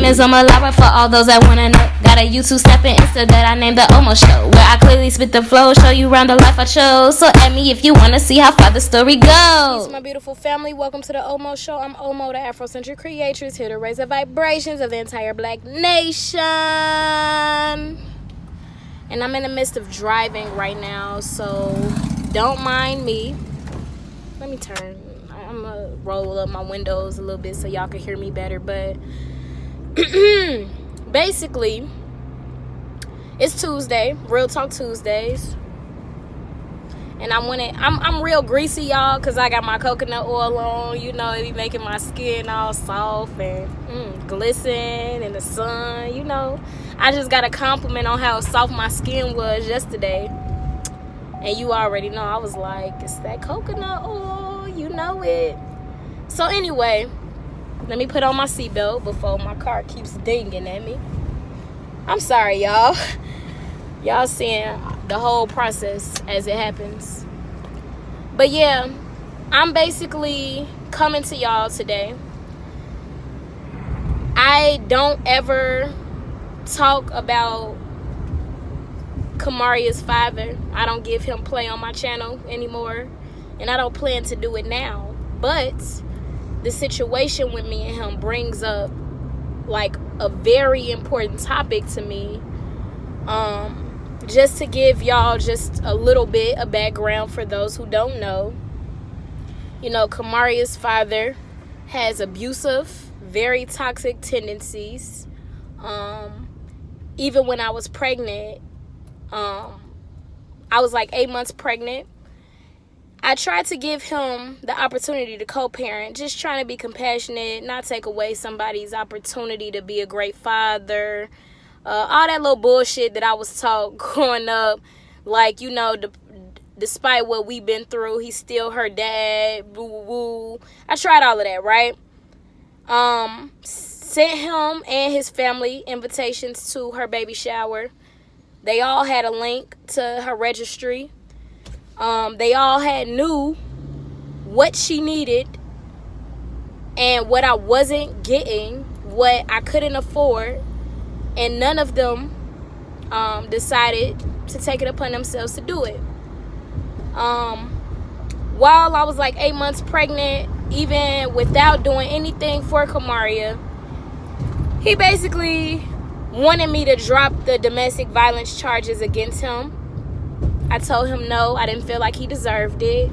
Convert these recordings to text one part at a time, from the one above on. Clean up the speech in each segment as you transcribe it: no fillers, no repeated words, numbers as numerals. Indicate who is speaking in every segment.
Speaker 1: is I'm a lover for all those that wanna know. Got a YouTube stepping Insta that I named the Almost Show, where I clearly spit the flow, show you around the life I chose. So add me if you wanna see how far the story goes.
Speaker 2: Peace, my beautiful family. Welcome to the Almost Show. I'm Omo, the Afrocentric creatress, here to raise the vibrations of the entire Black nation. And I'm in the midst of driving right now, so don't mind me. Let me turn. I'm gonna roll up my windows a little bit so y'all can hear me better. But basically, it's Tuesday, Real Talk Tuesdays, and I'm real greasy, y'all, because I got my coconut oil on. You know, it be making my skin all soft and glisten in the sun. You know, I just got a compliment on how soft my skin was yesterday, and you already know, I was like, it's that coconut oil, you know it. So anyway, let me put on my seatbelt before my car keeps dinging at me. I'm sorry, y'all. Y'all seeing the whole process as it happens. But yeah, I'm basically coming to y'all today. I don't ever talk about Kamaria's father. I don't give him play on my channel anymore, and I don't plan to do it now. But the situation with me and him brings up like a very important topic to me. Just to give y'all just a little bit of background for those who don't know, you know, Kamaria's father has abusive, very toxic tendencies. Even when I was pregnant, I was like 8 months pregnant. I tried to give him the opportunity to co-parent, just trying to be compassionate, not take away somebody's opportunity to be a great father. All that little bullshit that I was taught growing up. Like, you know, despite what we've been through, he's still her dad. Woo, woo, woo. I tried all of that, right? Sent him and his family invitations to her baby shower. They all had a link to her registry. They all knew what she needed and what I wasn't getting, what I couldn't afford, and none of them decided to take it upon themselves to do it. While I was like 8 months pregnant, even without doing anything for Kamaria, he basically wanted me to drop the domestic violence charges against him. I told him no, I didn't feel like he deserved it.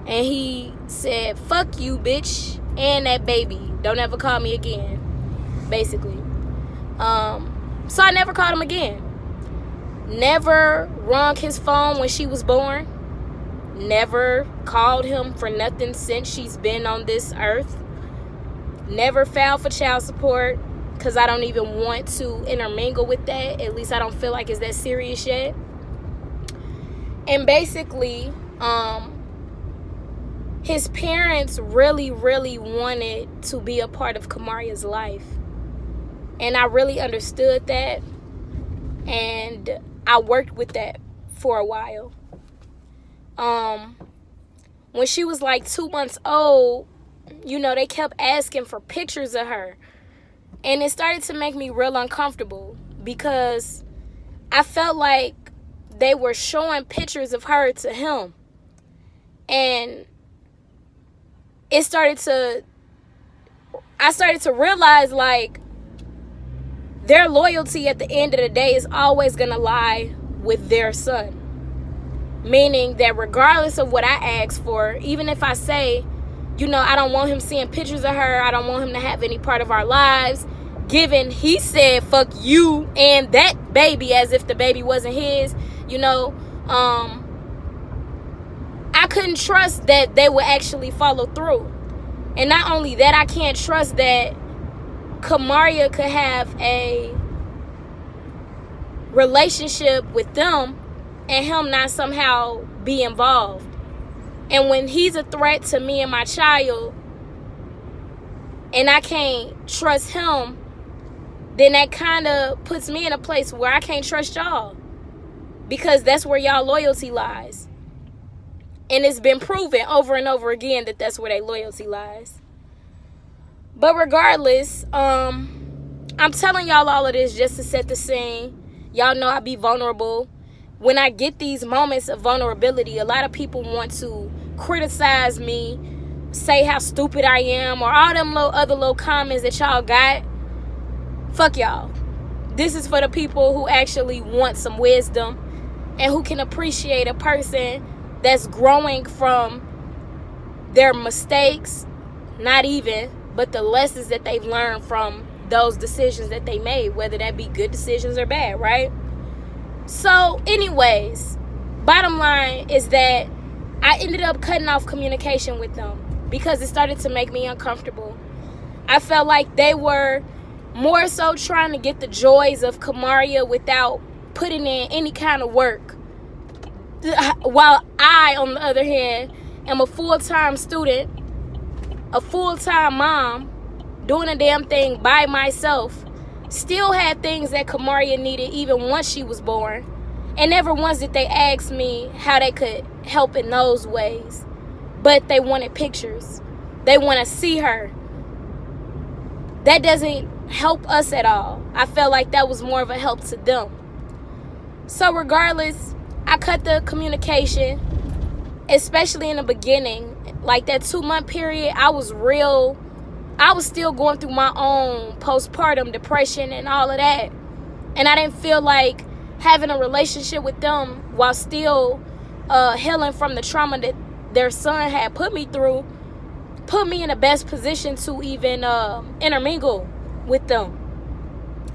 Speaker 2: And he said, fuck you, bitch, and that baby. Don't ever call me again, basically. So I never called him again. Never rung his phone when she was born. Never called him for nothing since she's been on this earth. Never filed for child support, because I don't even want to intermingle with that. At least I don't feel like it's that serious yet. And basically, his parents really, really wanted to be a part of Kamaria's life. And I really understood that. And I worked with that for a while. When she was like 2 months old, you know, they kept asking for pictures of her. And it started to make me real uncomfortable, because I felt like they were showing pictures of her to him. And I started to realize, like, their loyalty at the end of the day is always going to lie with their son. Meaning that regardless of what I ask for, even if I say, you know, I don't want him seeing pictures of her, I don't want him to have any part of our lives, given he said fuck you and that baby as if the baby wasn't his, you know, I couldn't trust that they would actually follow through. And not only that, I can't trust that Kamaria could have a relationship with them and him not somehow be involved. And when he's a threat to me and my child, and I can't trust him, then that kind of puts me in a place where I can't trust y'all, because that's where y'all loyalty lies. And it's been proven over and over again that that's where their loyalty lies. But regardless, I'm telling y'all all of this just to set the scene. Y'all know I be vulnerable. When I get these moments of vulnerability, a lot of people want to criticize me, say how stupid I am, or all them other little comments that y'all got. Fuck y'all. This is for the people who actually want some wisdom and who can appreciate a person that's growing from their mistakes, not even, but the lessons that they've learned from those decisions that they made, whether that be good decisions or bad, right? So anyways, bottom line is that I ended up cutting off communication with them because it started to make me uncomfortable. I felt like they were more so trying to get the joys of Kamaria without putting in any kind of work. While I, on the other hand, am a full-time student, a full-time mom, doing a damn thing by myself, still had things that Kamaria needed even once she was born. And never once did they ask me how they could help in those ways. But they wanted pictures. They want to see her. That doesn't help us at all. I felt like that was more of a help to them. So regardless, I cut the communication, especially in the beginning. Like that 2-month period, I was still going through my own postpartum depression and all of that. And I didn't feel like having a relationship with them while still healing from the trauma that their son had put me through, put me in the best position to even intermingle with them.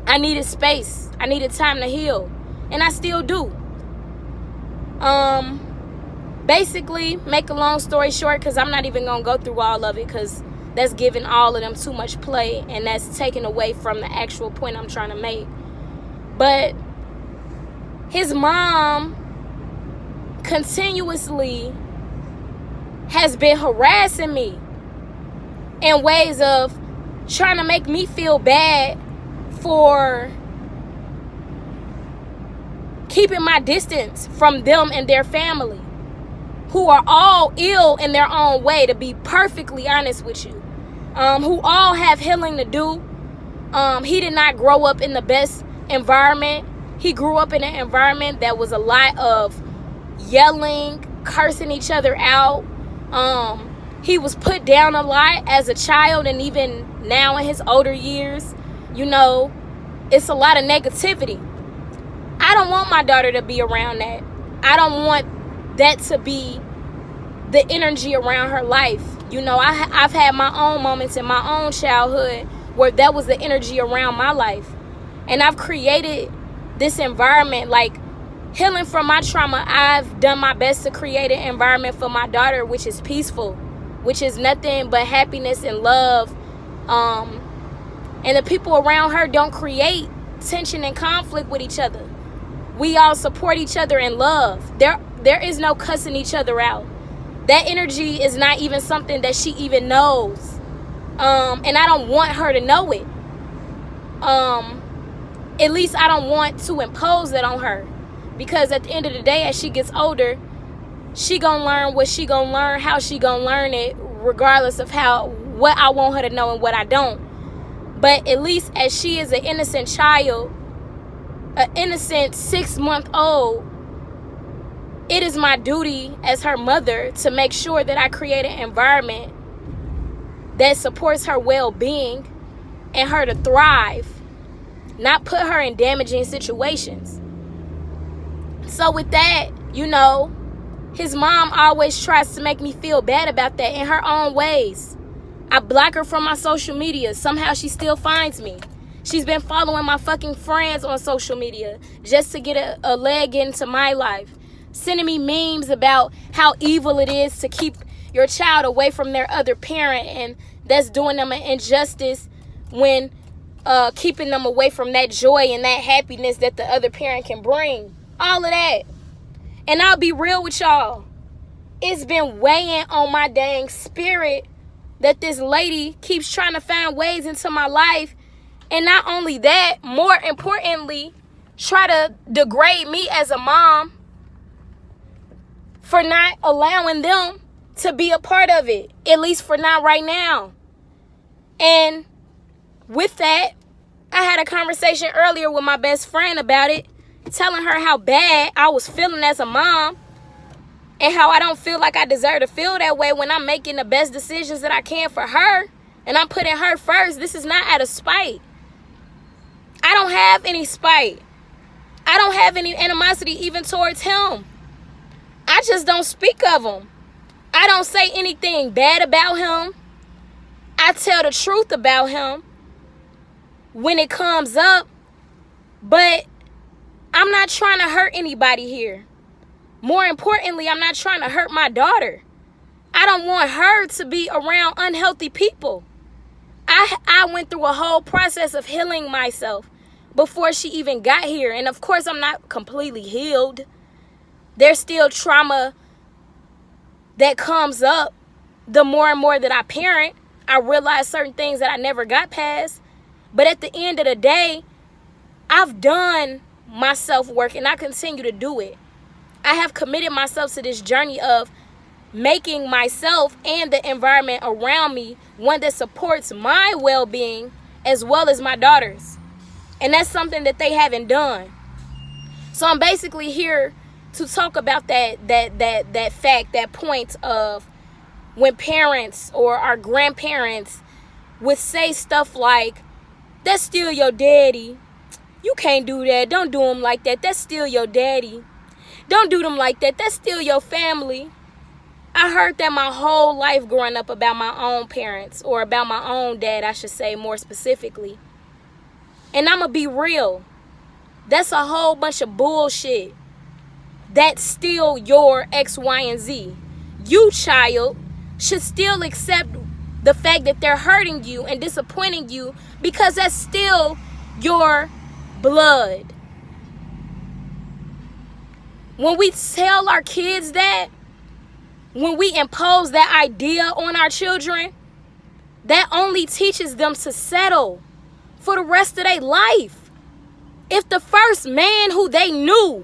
Speaker 2: I needed space. I needed time to heal. And I still do. Basically, make a long story short, because I'm not even going to go through all of it, because that's giving all of them too much play, and that's taking away from the actual point I'm trying to make. But his mom continuously has been harassing me in ways of trying to make me feel bad for keeping my distance from them and their family, who are all ill in their own way, to be perfectly honest with you, who all have healing to do. He did not grow up in the best environment. He grew up in an environment that was a lot of yelling, cursing each other out. He was put down a lot as a child, and even now in his older years, you know, it's a lot of negativity. I don't want my daughter to be around that. I don't want that to be the energy around her life. You know, I've had my own moments in my own childhood where that was the energy around my life. And I've created this environment, like healing from my trauma. I've done my best to create an environment for my daughter, which is peaceful, which is nothing but happiness and love. And the people around her don't create tension and conflict with each other. We all support each other in love. There is no cussing each other out. That energy is not even something that she even knows. And I don't want her to know it. At least I don't want to impose that on her. Because at the end of the day, as she gets older, she gonna learn what she gonna learn, how she gonna learn it, regardless of what I want her to know and what I don't. But at least as she is an innocent child, an innocent 6-month-old, it is my duty as her mother to make sure that I create an environment that supports her well-being and her to thrive, not put her in damaging situations. So with that, you know, his mom always tries to make me feel bad about that in her own ways. I block her from my social media. Somehow she still finds me. She's been following my fucking friends on social media just to get a leg into my life. Sending me memes about how evil it is to keep your child away from their other parent, and that's doing them an injustice when keeping them away from that joy and that happiness that the other parent can bring. All of that. And I'll be real with y'all. It's been weighing on my dang spirit that this lady keeps trying to find ways into my life. And not only that, more importantly, try to degrade me as a mom for not allowing them to be a part of it, at least for not right now. And with that, I had a conversation earlier with my best friend about it, telling her how bad I was feeling as a mom and how I don't feel like I deserve to feel that way when I'm making the best decisions that I can for her and I'm putting her first. This is not out of spite. I don't have any spite. I don't have any animosity even towards him. I just don't speak of him. I don't say anything bad about him. I tell the truth about him when it comes up, but I'm not trying to hurt anybody here. More importantly, I'm not trying to hurt my daughter. I don't want her to be around unhealthy people. I went through a whole process of healing myself before she even got here. And of course, I'm not completely healed. There's still trauma that comes up the more and more that I parent. I realize certain things that I never got past. But at the end of the day, I've done my self-work and I continue to do it. I have committed myself to this journey of making myself and the environment around me one that supports my well-being as well as my daughter's. And that's something that they haven't done. So I'm basically here to talk about that fact, that point of when parents or our grandparents would say stuff like, that's still your daddy. You can't do that. Don't do them like that. That's still your daddy. Don't do them like that. That's still your family. I heard that my whole life growing up about my own parents, or about my own dad, I should say more specifically. And I'm going to be real. That's a whole bunch of bullshit. That's still your X, Y, and Z. You, child, should still accept the fact that they're hurting you and disappointing you, because that's still your blood. When we tell our kids that, when we impose that idea on our children, that only teaches them to settle for the rest of their life. If the first man who they knew,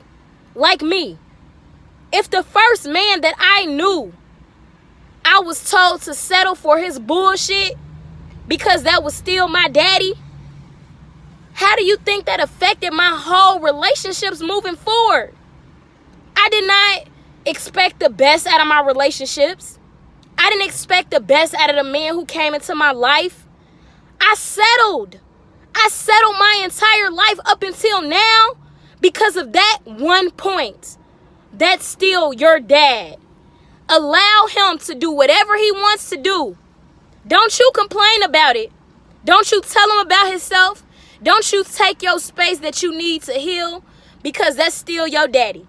Speaker 2: like me, if the first man that I knew, I was told to settle for his bullshit because that was still my daddy, how do you think that affected my whole relationships moving forward? I did not expect the best out of my relationships. I didn't expect the best out of the man who came into my life. I settled my entire life up until now because of that one point. That's still your dad. Allow him to do whatever he wants to do. Don't you complain about it. Don't you tell him about himself. Don't you take your space that you need to heal, because that's still your daddy.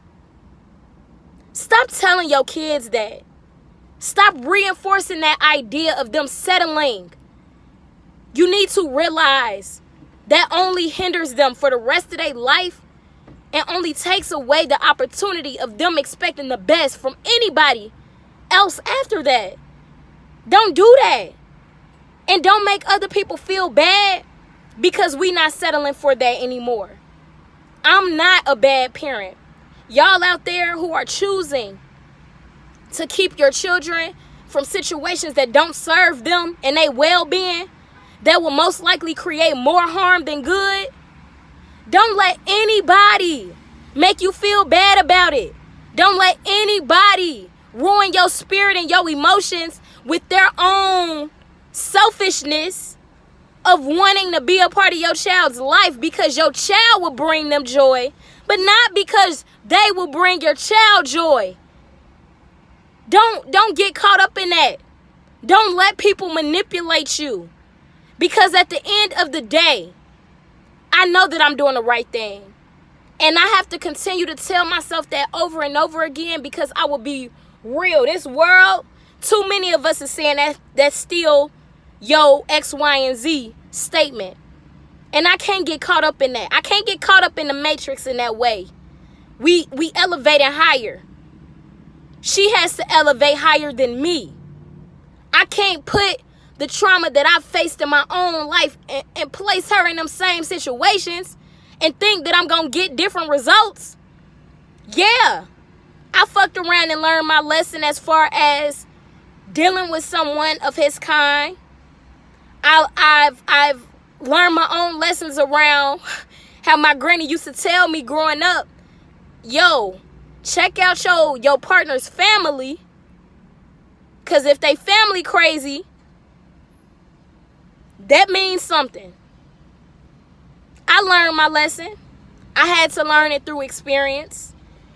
Speaker 2: Stop telling your kids that. Stop reinforcing that idea of them settling. You need to realize that only hinders them for the rest of their life and only takes away the opportunity of them expecting the best from anybody else after that. Don't do that. And don't make other people feel bad because we not settling for that anymore. I'm not a bad parent. Y'all out there who are choosing to keep your children from situations that don't serve them and their well-being, that will most likely create more harm than good, don't let anybody make you feel bad about it. Don't let anybody ruin your spirit and your emotions with their own selfishness of wanting to be a part of your child's life, because your child will bring them joy, but not because they will bring your child joy. Don't get caught up in that. Don't let people manipulate you. Because at the end of the day, I know that I'm doing the right thing. And I have to continue to tell myself that over and over again, because I will be real. This world, too many of us are saying that's still your X, Y, and Z statement. And I can't get caught up in that. I can't get caught up in the matrix in that way. We elevating higher. She has to elevate higher than me. I can't put the trauma that I've faced in my own life and place her in them same situations and think that I'm going to get different results. Yeah, I fucked around and learned my lesson as far as dealing with someone of his kind. I've learned my own lessons around how my granny used to tell me growing up, yo, check out your partner's family, because if they family crazy, that means something. I learned my lesson. I had to learn it through experience.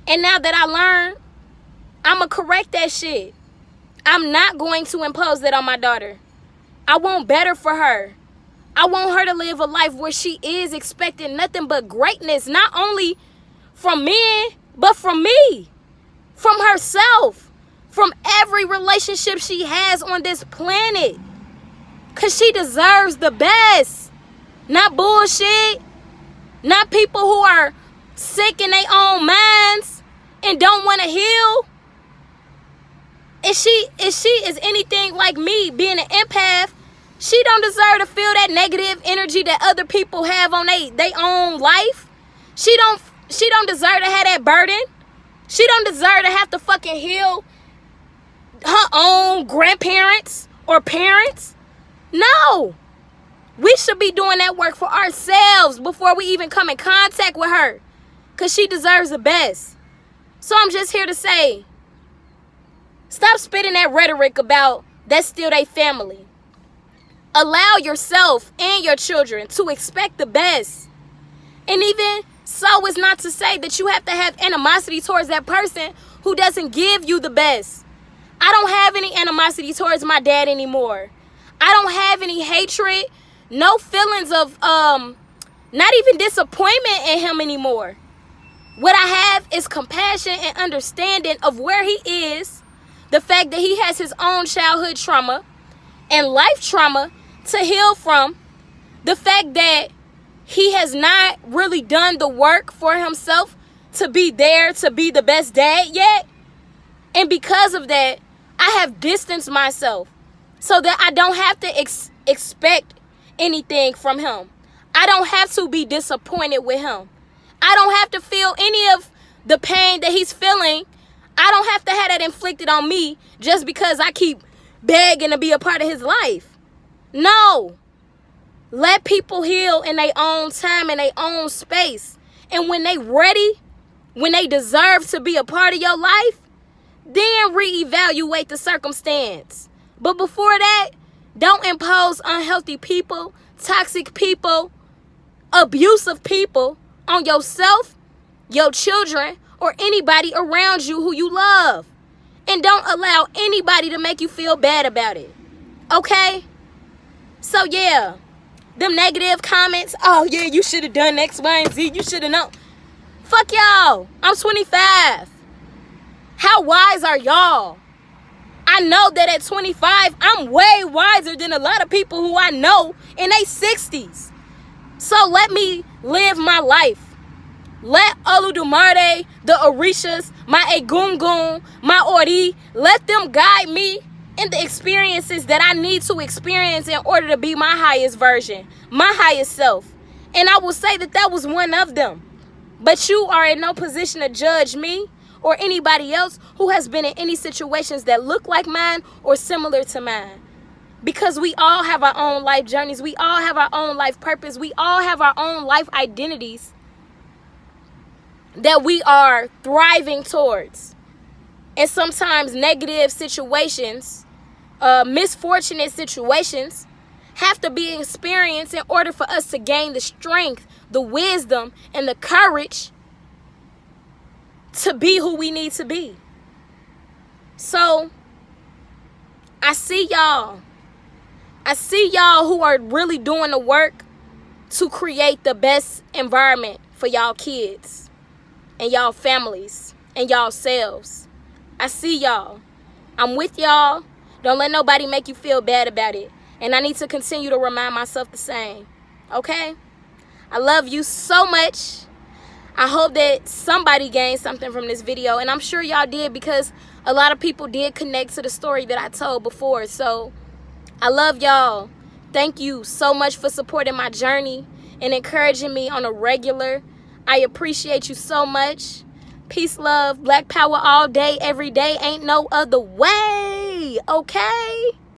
Speaker 2: And now that I learned, I'm going to correct that shit. I'm not going to impose that on my daughter. I want better for her. I want her to live a life where she is expecting nothing but greatness, not only from men, but from me, from herself, from every relationship she has on this planet. Because she deserves the best. Not bullshit. Not people who are sick in their own minds and don't want to heal. If she is anything like me, being an empath, she don't deserve to feel that negative energy that other people have on their own life. She don't deserve to have that burden. She don't deserve to have to fucking heal her own grandparents or parents. No. We should be doing that work for ourselves before we even come in contact with her. Because she deserves the best. So I'm just here to say, stop spitting that rhetoric about that's still their family. Allow yourself and your children to expect the best. And even so is not to say that you have to have animosity towards that person who doesn't give you the best. I don't have any animosity towards my dad anymore. I don't have any hatred, no feelings of not even disappointment in him anymore. What I have is compassion and understanding of where he is, the fact that he has his own childhood trauma and life trauma to heal from, the fact that he has not really done the work for himself to be there, to be the best dad yet. And because of that, I have distanced myself so that I don't have to expect anything from him. I don't have to be disappointed with him. I don't have to feel any of the pain that he's feeling. I don't have to have that inflicted on me just because I keep begging to be a part of his life. No. Let people heal in their own time, in their own space. And when they ready, when they deserve to be a part of your life, then reevaluate the circumstance. But before that, don't impose unhealthy people, toxic people, abusive people on yourself, your children, or anybody around you who you love. And don't allow anybody to make you feel bad about it. Okay? So yeah, them negative comments, oh yeah, you should have done X, Y, and Z, you should have known. Fuck y'all. I'm 25. How wise are y'all? I know that at 25, I'm way wiser than a lot of people who I know in their 60s. So let me live my life. Let Oludumare, the Orishas, my Egungun, my Ori, let them guide me in the experiences that I need to experience in order to be my highest version, my highest self. And I will say that that was one of them. But you are in no position to judge me or anybody else who has been in any situations that look like mine or similar to mine. Because we all have our own life journeys. We all have our own life purpose. We all have our own life identities that we are thriving towards. And sometimes negative situations, misfortunate situations have to be experienced in order for us to gain the strength, the wisdom, and the courage to be who we need to be. So I see y'all. I see y'all who are really doing the work to create the best environment for y'all kids and y'all families and y'all selves. I see y'all. I'm with y'all. Don't let nobody make you feel bad about it. And I need to continue to remind myself the same. Okay? I love you so much. I hope that somebody gained something from this video. And I'm sure y'all did, because a lot of people did connect to the story that I told before. So I love y'all. Thank you so much for supporting my journey and encouraging me on a regular. I appreciate you so much. Peace, love, Black power all day, every day. Ain't no other way. Okay?